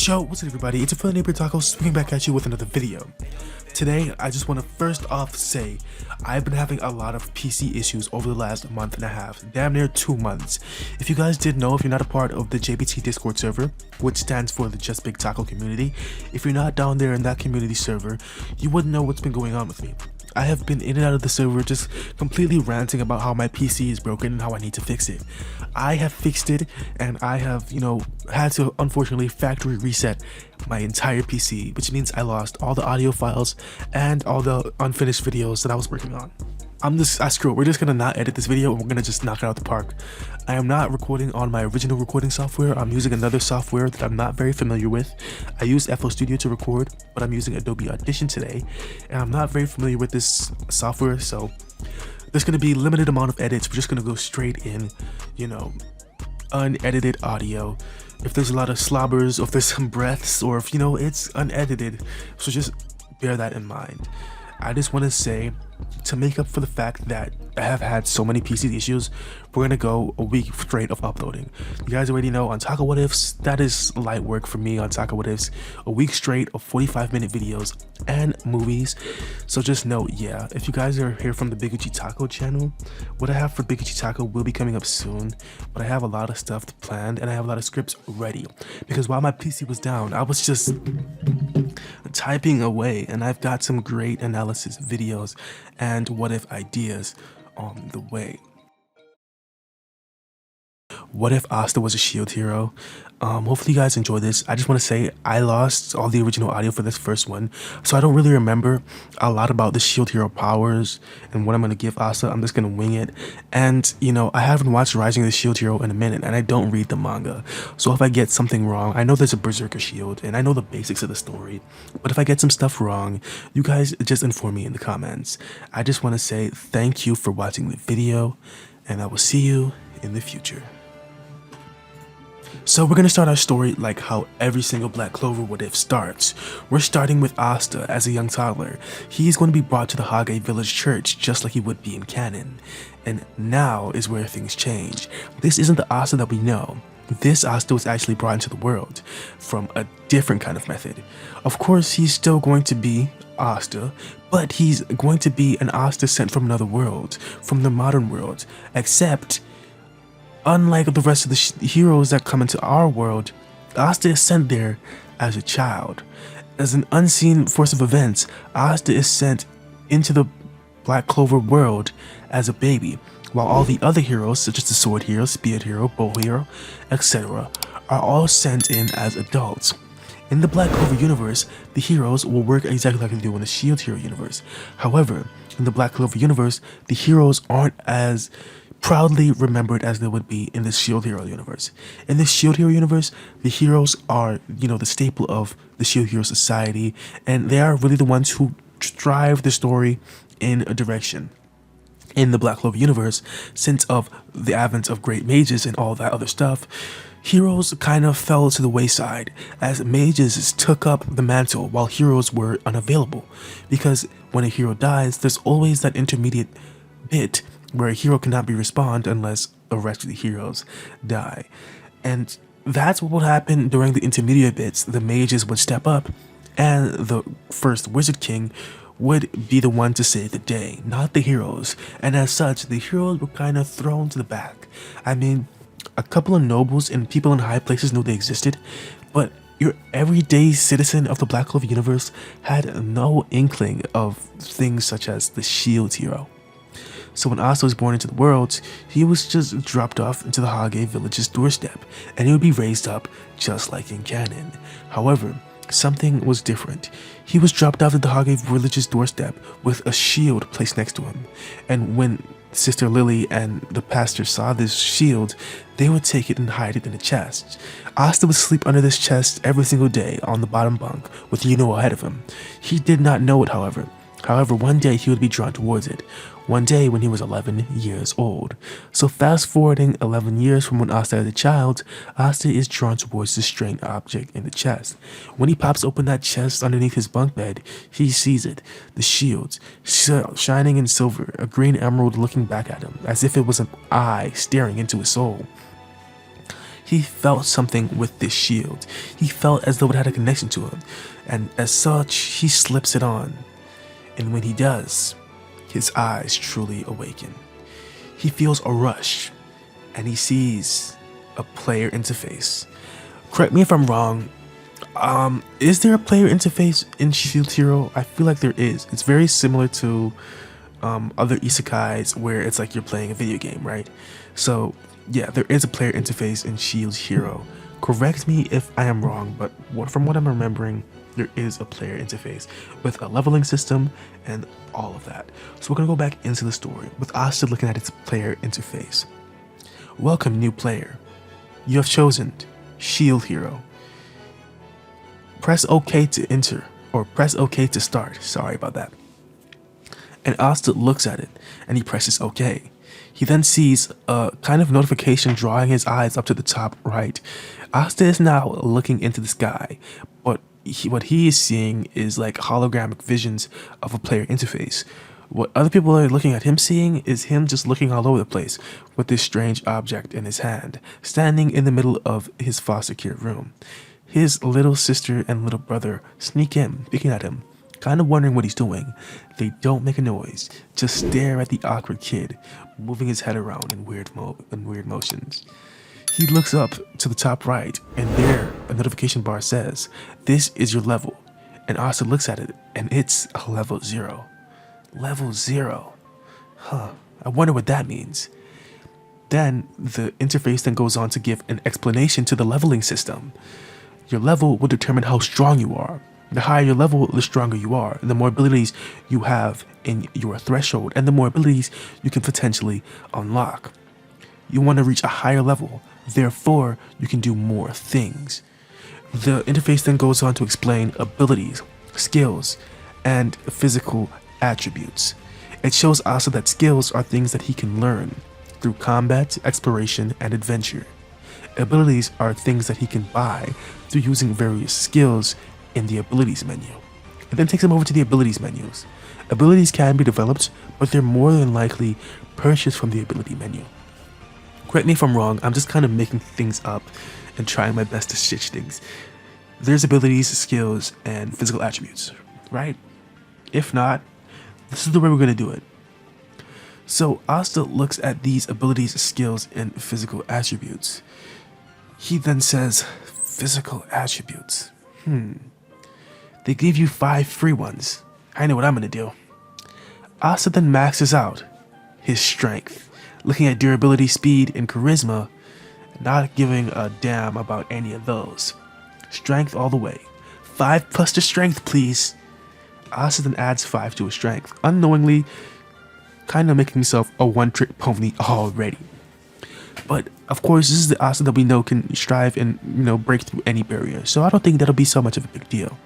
Yo, what's up everybody, it's your neighbor Taco swinging back at you with another video. Today, I just want to first off say, I've been having a lot of PC issues over the last month and a half, damn near 2 months. If you guys didn't know, if you're not a part of the JBT Discord server, which stands for the Just Big Taco community, if you're not down there in that community server, you wouldn't know what's been going on with me. I have been in and out of the server just completely ranting about how my PC is broken and how I need to fix it. I have fixed it and I have, had to unfortunately factory reset my entire PC, which means I lost all the audio files and all the unfinished videos that I was working on. Screw it, we're just gonna not edit this video and we're gonna just knock it out the park. I am not recording on my original recording software. I'm using another software that I'm not very familiar with. I used FL Studio to record, but I'm using Adobe Audition today, and I'm not very familiar with this software, so there's gonna be limited amount of edits. We're just gonna go straight in, unedited audio. If there's a lot of slobbers, or if there's some breaths, or if it's unedited, so just bear that in mind. I just want to say, to make up for the fact that I have had so many PC issues, we're gonna go a week straight of uploading. You guys already know on Taco What Ifs, that is light work for me on Taco What Ifs. A week straight of 45-minute videos and movies. So just note, yeah, if you guys are here from the Big Uchi Taco channel, what I have for Big Uchi Taco will be coming up soon, but I have a lot of stuff planned and I have a lot of scripts ready. Because while my PC was down, I was just typing away, and I've got some great analysis videos and what if ideas on the way. What if Asta was a shield hero? Hopefully you guys enjoy this. I just want to say I lost all the original audio for this first one, so I don't really remember a lot about the shield hero powers and what I'm going to give Asta. I'm just going to wing it. And I haven't watched Rising of the Shield Hero in a minute, and I don't read the manga, so if I get something wrong, I know there's a berserker shield and I know the basics of the story, but if I get some stuff wrong, you guys just inform me in the comments. I just want to say thank you for watching the video, and I will see you in the future. So we're going to start our story like how every single Black Clover What If starts. We're starting with Asta as a young toddler. He's going to be brought to the Hage village church just like he would be in canon. And now is where things change. This isn't the Asta that we know. This Asta was actually brought into the world from a different kind of method. Of course, he's still going to be Asta, but he's going to be an Asta sent from another world, from the modern world, except unlike the rest of the heroes that come into our world, Asta is sent there as a child. As an unseen force of events, Asta is sent into the Black Clover world as a baby, while all the other heroes, such as the sword hero, spear hero, bow hero, etc., are all sent in as adults. In the Black Clover universe, the heroes will work exactly like they do in the Shield Hero universe. However, in the Black Clover universe, the heroes aren't as proudly remembered as they would be in the Shield Hero universe. In the Shield Hero universe, the heroes are, the staple of the Shield Hero society, and they are really the ones who drive the story in a direction. In the Black Clover universe, since of the advent of great mages and all that other stuff, heroes kind of fell to the wayside as mages took up the mantle while heroes were unavailable. Because when a hero dies, there's always that intermediate bit where a hero cannot be respawned unless the rest of the heroes die. And that's what would happen during the intermediate bits. The mages would step up and the first Wizard King would be the one to save the day, not the heroes. And as such, the heroes were kind of thrown to the back. I mean, a couple of nobles and people in high places knew they existed, but your everyday citizen of the Black Clover universe had no inkling of things such as the Shield Hero. So when Asta was born into the world, he was just dropped off into the Hage village's doorstep, and he would be raised up just like in canon. However, something was different. He was dropped off at the Hage village's doorstep with a shield placed next to him, and when Sister Lily and the pastor saw this shield, they would take it and hide it in a chest. Asta would sleep under this chest every single day on the bottom bunk with Yuno ahead of him. He did not know it, however. However, one day he would be drawn towards it. One day when he was 11 years old. So fast forwarding 11 years from when Asta is a child, Asta is drawn towards this strange object in the chest. When he pops open that chest underneath his bunk bed, he sees it. The shield, shining in silver, a green emerald looking back at him, as if it was an eye staring into his soul. He felt something with this shield. He felt as though it had a connection to him, and as such, he slips it on. And when he does, his eyes truly awaken. He feels a rush, and he sees a player interface. Correct me if I'm wrong. Is there a player interface in Shield Hero? I feel like there is. It's very similar to other isekais where it's like you're playing a video game, right? So yeah, there is a player interface in Shield Hero. Correct me if I am wrong, but from what I'm remembering, there is a player interface with a leveling system and all of that. So we're gonna go back into the story with Asta looking at its player interface. Welcome, new player. You have chosen Shield Hero. Press OK to enter, or press OK to start. Sorry about that. And Asta looks at it, and he presses OK. He then sees a kind of notification drawing his eyes up to the top right. Asta is now looking into the sky, but what he is seeing is like hologramic visions of a player interface. What other people are looking at him seeing is him just looking all over the place with this strange object in his hand, standing in the middle of his foster care room. His little sister and little brother sneak in, peeking at him, kind of wondering what he's doing. They don't make a noise, just stare at the awkward kid, moving his head around in weird motions. He looks up to the top right, and there a notification bar says, "This is your level." And Asta looks at it, and it's a level 0. Level 0. Huh. I wonder what that means. Then the interface then goes on to give an explanation to the leveling system. Your level will determine how strong you are. The higher your level, the stronger you are, and the more abilities you have in your threshold, and the more abilities you can potentially unlock. You want to reach a higher level, therefore you can do more things. The interface then goes on to explain abilities, skills, and physical attributes. It shows Asta that skills are things that he can learn through combat, exploration, and adventure. Abilities are things that he can buy through using various skills in the abilities menu. It then takes him over to the abilities menus. Abilities can be developed, but they're more than likely purchased from the ability menu. Correct me if I'm wrong, I'm just kind of making things up and trying my best to stitch things. There's abilities, skills, and physical attributes, right? If not, this is the way we're going to do it. So Asta looks at these abilities, skills, and physical attributes. He then says, physical attributes. They give you 5 free ones. I know what I'm going to do. Asta then maxes out his strength, looking at durability, speed, and charisma, not giving a damn about any of those. Strength all the way. 5 plus to strength, please. Asta then adds 5 to his strength, unknowingly kind of making himself a one-trick pony already. But of course, this is the Asta that we know can strive and break through any barrier, so I don't think that'll be so much of a big deal.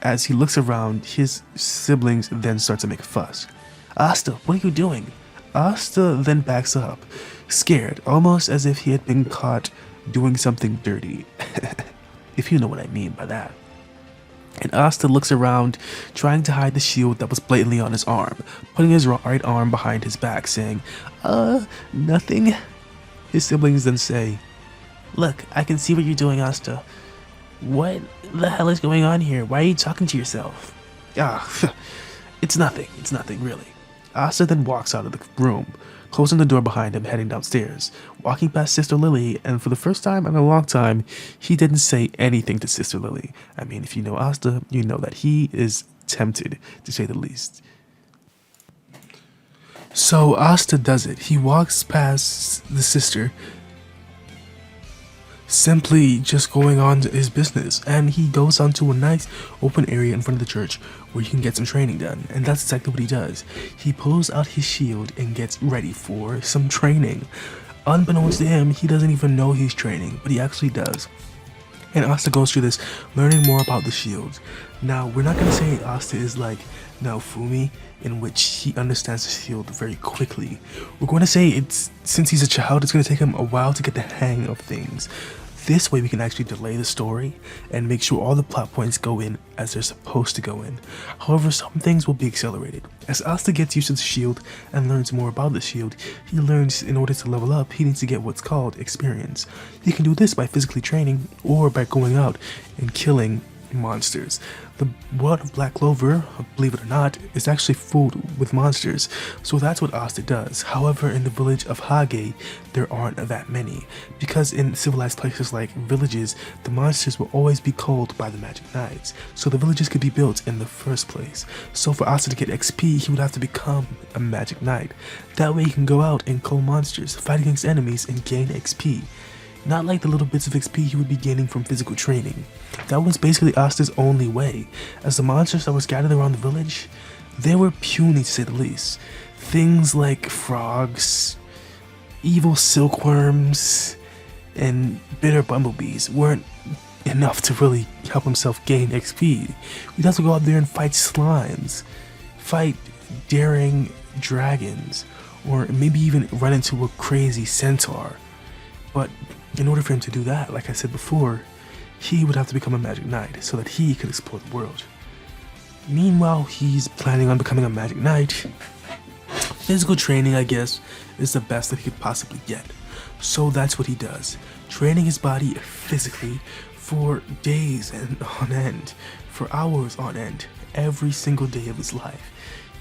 As he looks around, his siblings then start to make a fuss. Asta, what are you doing? Asta then backs up, scared, almost as if he had been caught doing something dirty. If you know what I mean by that. And Asta looks around, trying to hide the shield that was blatantly on his arm, putting his right arm behind his back, saying, nothing. His siblings then say, "Look, I can see what you're doing, Asta. What the hell is going on here? Why are you talking to yourself?" It's nothing, really. Asta then walks out of the room, closing the door behind him, heading downstairs, walking past Sister Lily, and for the first time in a long time, he didn't say anything to Sister Lily. I mean, if you know Asta, you know that he is tempted, to say the least. So Asta does it. He walks past the sister, simply just going on to his business, and he goes onto a nice open area in front of the church where he can get some training done, and that's exactly what he does. He pulls out his shield and gets ready for some training. Unbeknownst to him, he doesn't even know he's training, but he actually does. And Asta goes through this, learning more about the shield. Now, we're not going to say Asta is like Naofumi, in which he understands the shield very quickly. We're going to say since he's a child, it's going to take him a while to get the hang of things. This way we can actually delay the story and make sure all the plot points go in as they're supposed to go in. However, some things will be accelerated. As Asta gets used to the shield and learns more about the shield, he learns in order to level up, he needs to get what's called experience. He can do this by physically training or by going out and killing monsters. The world of Black Clover, believe it or not, is actually filled with monsters, so that's what Asta does. However, in the village of Hage, there aren't that many, because in civilized places like villages, the monsters will always be culled by the Magic Knights, so the villages could be built in the first place. So for Asta to get XP, he would have to become a Magic Knight. That way he can go out and cull monsters, fight against enemies, and gain XP. Not like the little bits of XP he would be gaining from physical training. That was basically Asta's only way, as the monsters that were scattered around the village, they were puny to say the least. Things like frogs, evil silkworms, and bitter bumblebees weren't enough to really help himself gain XP. We'd have to go out there and fight slimes, fight daring dragons, or maybe even run into a crazy centaur. But in order for him to do that, like I said before, he would have to become a Magic Knight so that he could explore the world. Meanwhile, he's planning on becoming a Magic Knight. Physical training, I guess, is the best that he could possibly get. So that's what he does, training his body physically for days and on end, for hours on end, every single day of his life,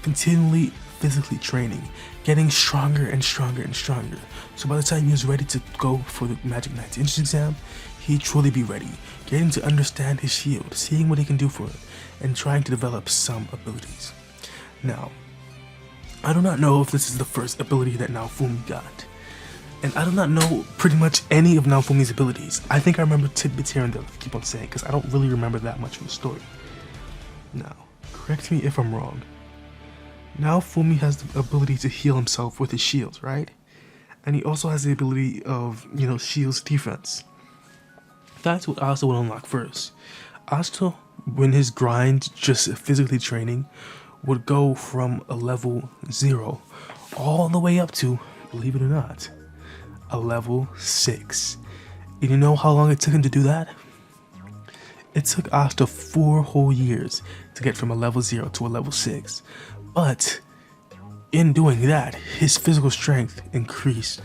continually physically training, getting stronger and stronger and stronger. So by the time he was ready to go for the Magic Knight's entrance exam, he'd truly be ready, getting to understand his shield, seeing what he can do for it, and trying to develop some abilities. Now, I do not know if this is the first ability that Naofumi got, and I do not know pretty much any of Naofumi's abilities. I think I remember tidbits here and there, I keep on saying, because I don't really remember that much of the story. Now, correct me if I'm wrong. Naofumi has the ability to heal himself with his shield, right? And he also has the ability of, shield's defense. That's what Asta will unlock first. Asta, when his grind, just physically training, would go from a level 0 all the way up to, believe it or not, a level 6. And you know how long it took him to do that? It took Asta 4 whole years to get from a level 0 to a level 6. But in doing that, his physical strength increased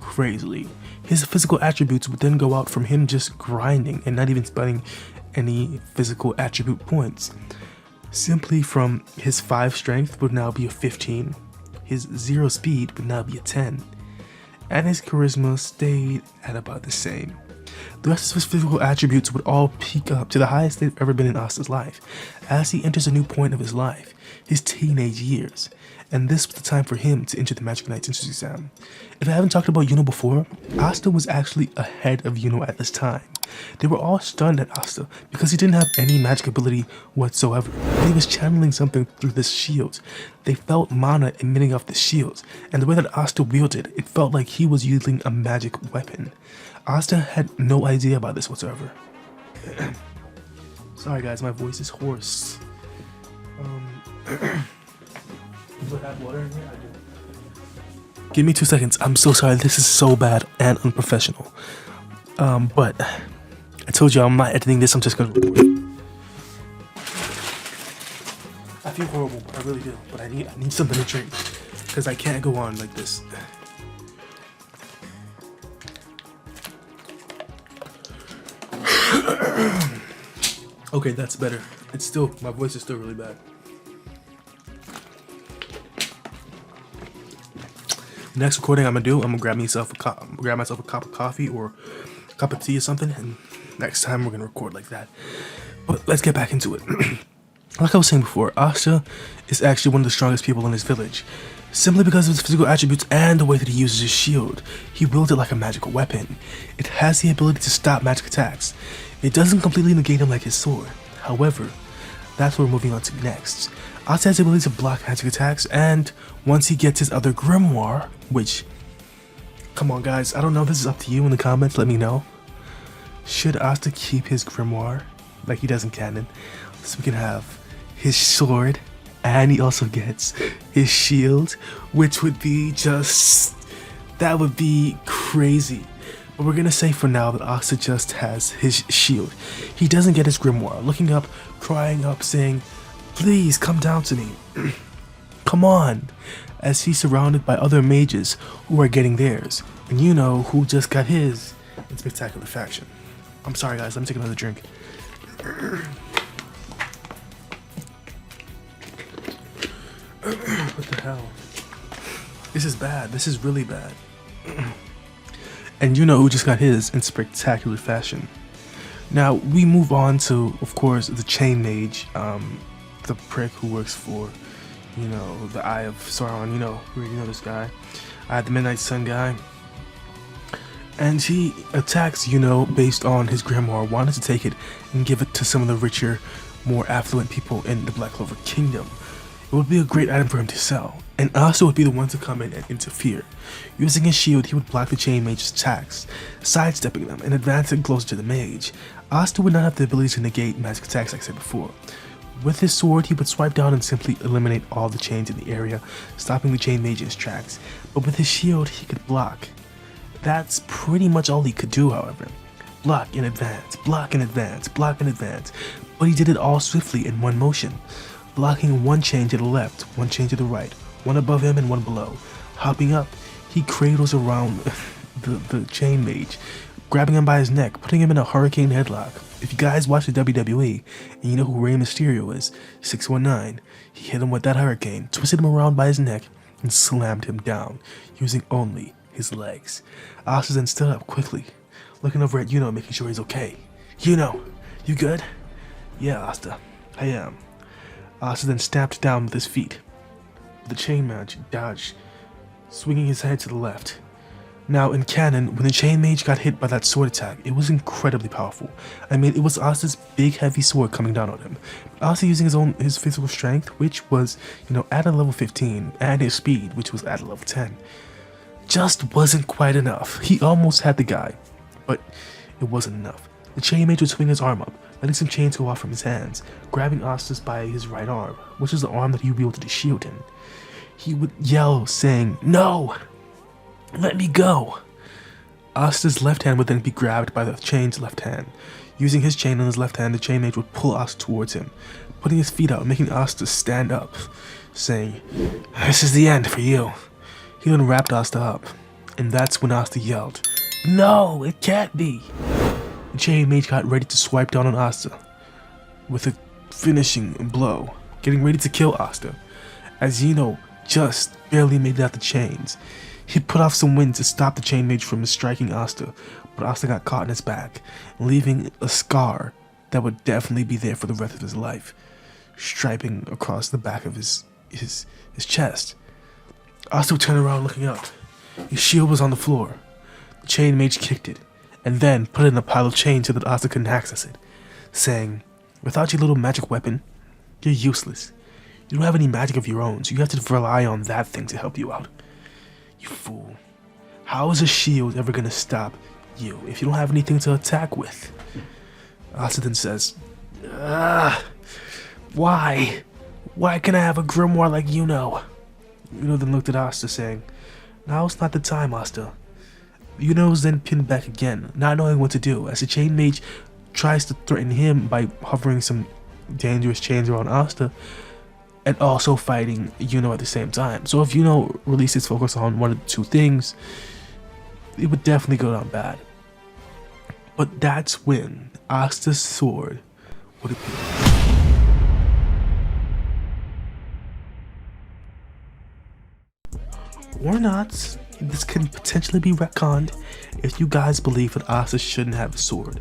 crazily. His physical attributes would then go out from him just grinding and not even spending any physical attribute points. Simply from his 5 strength would now be a 15, his 0 speed would now be a 10, and his charisma stayed at about the same. The rest of his physical attributes would all peak up to the highest they've ever been in Asta's life, as he enters a new point of his life, his teenage years, and this was the time for him to enter the Magic Knight's entrance exam. If I haven't talked about Yuno before, Asta was actually ahead of Yuno at this time. They were all stunned at Asta because he didn't have any magic ability whatsoever. He was channeling something through this shield. They felt mana emitting off the shields, and the way that Asta wielded, it felt like he was using a magic weapon. Asta had no idea about this whatsoever. Sorry guys, my voice is hoarse. Do I have water in here? I do. Give me 2 seconds. I'm so sorry. This is so bad and unprofessional. But I told you I'm not editing this. I'm just gonna record it. I feel horrible. I really do. But I need something to drink because I can't go on like this. Okay, that's better. My voice is still really bad. Next recording I'm gonna grab myself a cup of coffee or a cup of tea or something, and next time we're gonna record like that. But let's get back into it. Like I was saying before, Asta is actually one of the strongest people in his village, simply because of his physical attributes and the way that he uses his shield. He wields it like a magical weapon. It has the ability to stop magic attacks. It doesn't completely negate him like his sword. However, that's what we're moving on to next. Asta has the ability to block magic attacks, and once he gets his other grimoire, which, come on guys, I don't know, this is up to you in the comments, let me know. Should Asta keep his grimoire like he does in canon, so we can have his sword, and he also gets his shield, which would be that would be crazy. But we're gonna say for now that Asta just has his shield. He doesn't get his grimoire, looking up, crying up, saying, "Please come down to me. Come on," as he's surrounded by other mages who are getting theirs. And you know who just got his in spectacular fashion. I'm sorry guys, let me take another drink. What the hell? This is bad. This is really bad. And you know who just got his in spectacular fashion. Now we move on to, of course, the chain mage, the prick who works for, you know, the Eye of Sauron. You know this guy, the Midnight Sun guy. And he attacks, you know, based on his grimoire, wanted to take it and give it to some of the richer, more affluent people in the Black Clover Kingdom. It would be a great item for him to sell, and Asta would be the one to come in and interfere. Using his shield, he would block the chain mage's attacks, sidestepping them and advancing closer to the mage. Asta would not have the ability to negate magic attacks like I said before. With his sword, he would swipe down and simply eliminate all the chains in the area, stopping the chain mage in his tracks. But with his shield, he could block. That's pretty much all he could do, however. Block in advance, block in advance, block in advance. But he did it all swiftly in one motion, blocking one chain to the left, one chain to the right, one above him and one below. Hopping up, he cradles around the chain mage, grabbing him by his neck, putting him in a hurricane headlock. If you guys watch the WWE and you know who Rey Mysterio is, 619, he hit him with that hurricane, twisted him around by his neck, and slammed him down, using only his legs. Asta then stood up quickly, looking over at Yuno, making sure he's okay. "Yuno, you good?" "Yeah, Asta, I am." Asta then stamped down with his feet. The chain mage dodged, swinging his head to the left. Now in canon, when the chain mage got hit by that sword attack, it was incredibly powerful. I mean, it was Asta's big heavy sword coming down on him. Asta using his physical strength, which was, you know, at a level 15, and his speed, which was at a level 10, just wasn't quite enough. He almost had the guy, but it wasn't enough. The chain mage would swing his arm up, letting some chains go off from his hands, grabbing Asta's by his right arm, which is the arm that he wielded his shield in. He would yell, saying, "No! Let me go!" Asta's left hand would then be grabbed by the chain's left hand. Using his chain in his left hand, the chain mage would pull Asta towards him, putting his feet out, making Asta stand up, saying, "This is the end for you." He then wrapped Asta up, and that's when Asta yelled, "No, it can't be!" The chain mage got ready to swipe down on Asta with a finishing blow, getting ready to kill Asta. As Yuno just barely made it out the chains, he put off some wind to stop the chain mage from striking Asta, but Asta got caught in his back, leaving a scar that would definitely be there for the rest of his life, striping across the back of his chest. Asta would turn around looking up. His shield was on the floor. The chain mage kicked it, and then put it in a pile of chains so that Asta couldn't access it, saying, "Without your little magic weapon, you're useless. You don't have any magic of your own, so you have to rely on that thing to help you out. You fool. How is a shield ever gonna stop you if you don't have anything to attack with?" Asta then says, Why? Why can't I have a grimoire like Yuno?" Yuno then looked at Asta, saying, "Now's not the time, Asta." Yuno's then pinned back again, not knowing what to do, as the chain mage tries to threaten him by hovering some dangerous chains around Asta, and also fighting Yuno at the same time. So if Yuno releases focus on one of the two things, it would definitely go down bad. But that's when Asta's sword would appear. Or not, this can potentially be retconned if you guys believe that Asta shouldn't have a sword.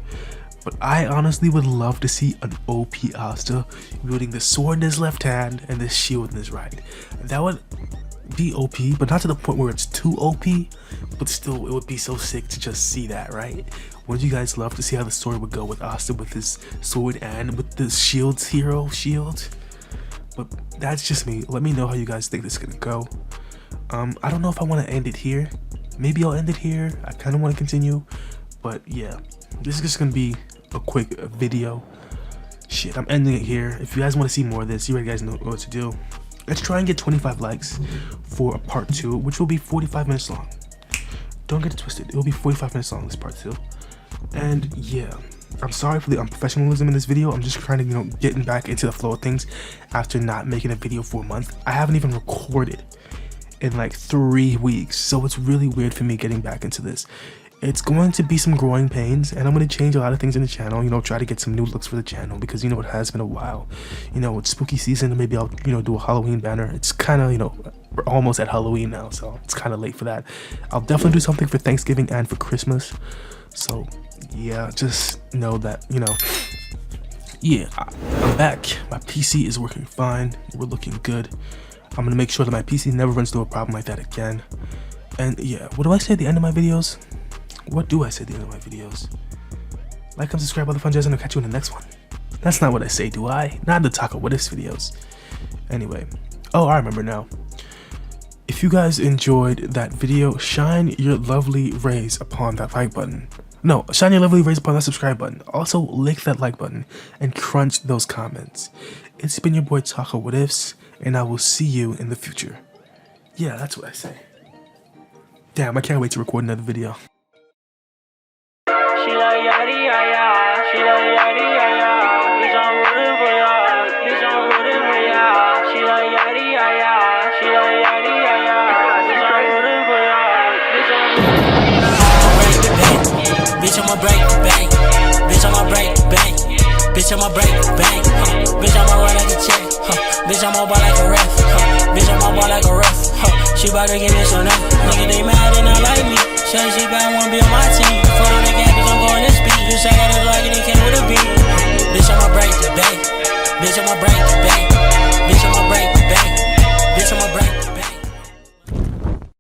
But I honestly would love to see an OP Asta wielding the sword in his left hand and the shield in his right. That would be OP, but not to the point where it's too OP, but still it would be so sick to just see that, right? Wouldn't you guys love to see how the story would go with Asta with his sword and with the shield's hero shield? But that's just me. Let me know how you guys think this is gonna go. I don't know if I want to end it here. Maybe I'll end it here. I kind of want to continue, but yeah, this is just gonna be a quick video. Shit, I'm ending it here. If you guys want to see more of this, you already guys know what to do. Let's try and get 25 likes for a part 2, which will be 45 minutes long. Don't get it twisted. It will be 45 minutes long, this part 2. And yeah, I'm sorry for the unprofessionalism in this video. I'm just trying to, getting back into the flow of things after not making a video for a month. I haven't even recorded in like 3 weeks, so it's really weird for me getting back into this. It's going to be some growing pains, and I'm going to change a lot of things in the channel, try to get some new looks for the channel, because it has been a while. It's spooky season, and maybe I'll do a Halloween banner. It's kind of we're almost at Halloween now, so it's kind of late for that. I'll definitely do something for Thanksgiving and for Christmas. So yeah, just know that yeah, I'm back. My PC is working fine. We're looking good. I'm gonna make sure that my PC never runs into a problem like that again. And yeah, what do I say at the end of my videos? What do I say at the end of my videos? Like and subscribe, other fun jazz, and I'll catch you in the next one. That's not what I say, do I? Not the Taco What Ifs videos. Anyway, oh, I remember now. If you guys enjoyed that video, shine your lovely rays upon that like button. No, shine your lovely rays upon that subscribe button. Also, lick that like button and crunch those comments. It's been your boy Taco What Ifs, and I will see you in the future. Yeah, that's what I say. Damn, I can't wait to record another video. She like yaddy yaya, she like yaddy yaya. Bitch, I'm rooting for ya. Bitch, I'm rooting for ya. She like yaddy yaya, she like yaddy yaya. Bitch, I'm rooting for ya. Bitch, I'm Bitch, I'ma break the bank. Bitch, I'ma break the bank. Bitch, I'ma break the bank. Bitch, I'ma run like a check. Bitch, I'ma ball like a ref. Bitch, I'ma ball like a ref. She bout to get this on that. Nigga, they mad and not like me. Say she bad, wanna be on my team. For the